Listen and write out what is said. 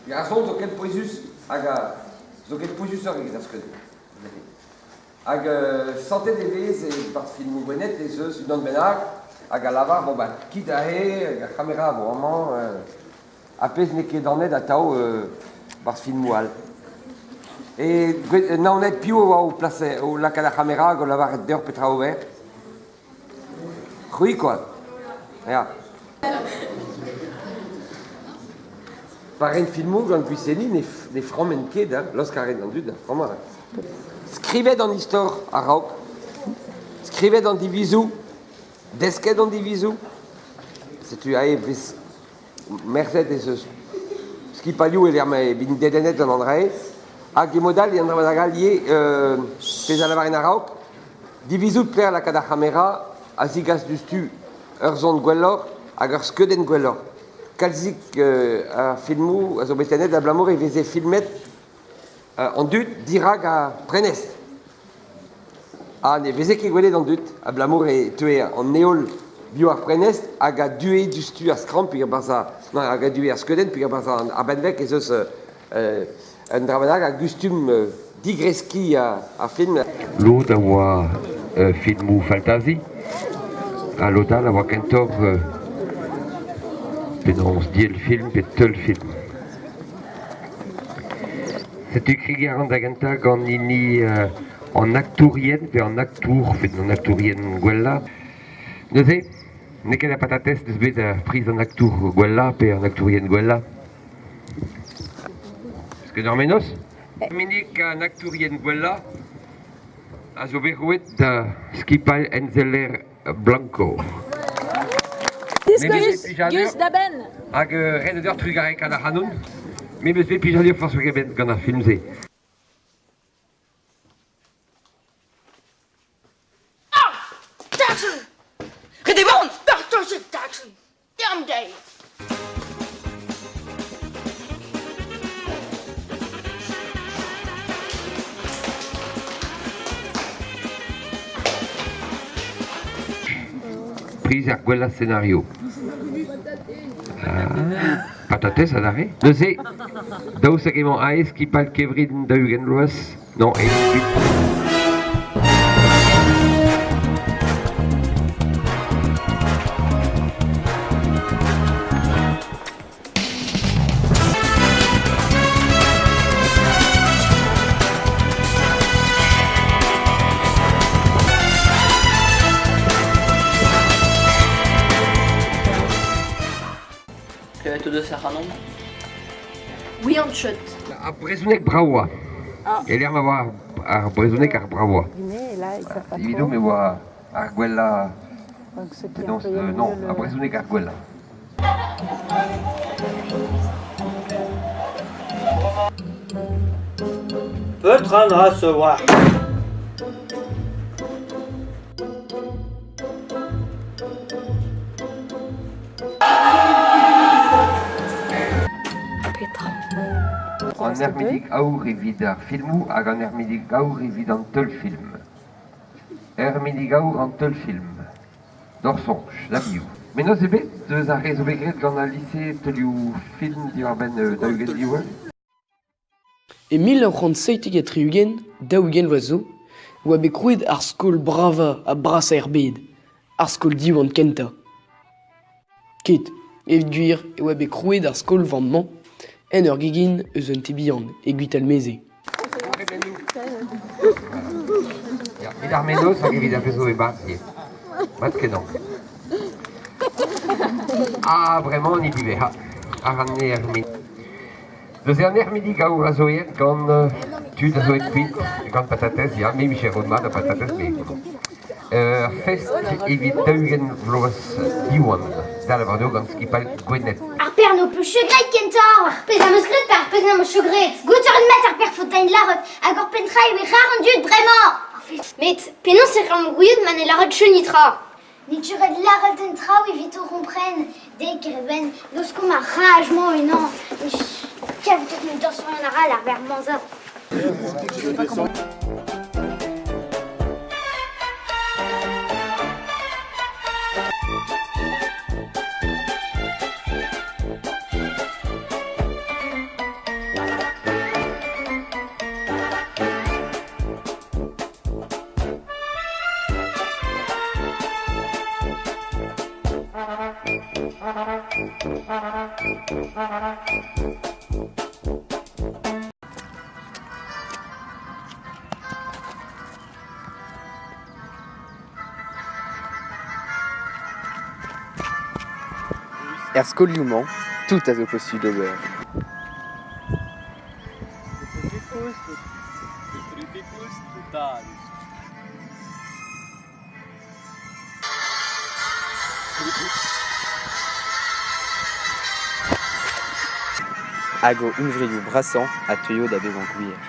Garçon, zo ket poezus hag zo ket poezus ur egez askeude. Hag santet e vez e part film gwenet ez eus unan bennak hag a lavar, bon, kit a he, hag a kamera vraiment a pez ne ket anet a tao part film wal. Et naonet piou au place au laka da kamera go lavar d'eur petra ober. Chui quoi. Ja. Par un filmou gant puisseli ne fromen ket, losk a ren an dud, vraiment. Skrivet an istor a raok, skrivet an divizou, desket an divizou. Setu a vez merced ez eus skipalioù e l'er bin dedenet an andrei, hag e modal e an dramadag lié pez a lavar en a raok, divizou pler la kada kamera, a zigas dustu ur zon gwellor hag ur skeudenn gwellor. Kalzik a filmou a zo betenet a blamour e veze filmet an dud dirag a prenest. Ne veze ket gwelet an dud a blamour e tue an neol bio ar prenest hag a due dustu a skram pig a barza, hag a due a skeudenn pig a barza ar benvek ez eus un dramadag a gustum digreski a film. L'od a oa filmou fantasy, a l'odal a oa kentor penons diel film pet teul film. Setu kriger an da genta gant nini an aktourien pe an aktour, fet an aktourien gwella. Neuze, ne ket a patatez deus bet a priz an aktour gwella pe an aktourien gwella. Eus ket ur menos? Minik an aktourien gwella a zo berouet da skipal Enzeller Blanco. Gus Daben. Hag ren eur trugarek an ar hanoun, me beus bet pijadir forsio gebet gant ar filmze. Taxi! Redemon! Taxi! Taxi! Damn day! Priz ar gwella scenario. Patatez adare. Neuze, daoust hag emañ aez skipal kevrid da ugen loaz. Non, e Klevet o deus ar hanon. Oui, an chut. ar brezhounek braoa. E l'er ma oa ar brezhounek ar braoa. Evidon me oa ar gwella... Non, ar brezhounek ar gwella. Peutran recevoir. An ermidig aour evit ar filmou hag an ermidig aour evit an teul film. Ermidig aour an teul film. D'or sonj, da biou. Men noz ebet, deus a rezo begret gant a lise teulioù film di ar ben da ugen diouel. E 1937 daougen oazo, oa bet krouet ar skol brava a bras a erbed, ar skol diouan kenta. Ket, evit gwir e oa bet krouet ar skol vandman, en ur gegin eus un tebian e guital meze. Evit ar menos hag evit ar vezo e basie. Mat kenan. Bremañ ni dive, ar an ne ermidig. Deus e an ermidig aour a zoet gant tud a zoet kuit, gant patatez, ya, me micher rodman a patatez, me... fest evit daougen vloaz diouan, da la vardo gant skipal gwenet. Ar per no peu chegret kentor, pez am eus gret per pez am eus chegret. Gout ur met ar per fotañ larot, hag ur pentra e rar an dud bremañ. Met, penaos se ram gouillet man e larot chenitra. Ni turet larot en traoù evit o rompren, dek ben, dos kom ar rajman unan. Kev tout men tor sur an aral ar ber manza. Skoliouman, tout a zo postu d'ober. Hago unvrioù brasan a teuio da bezañ gwir.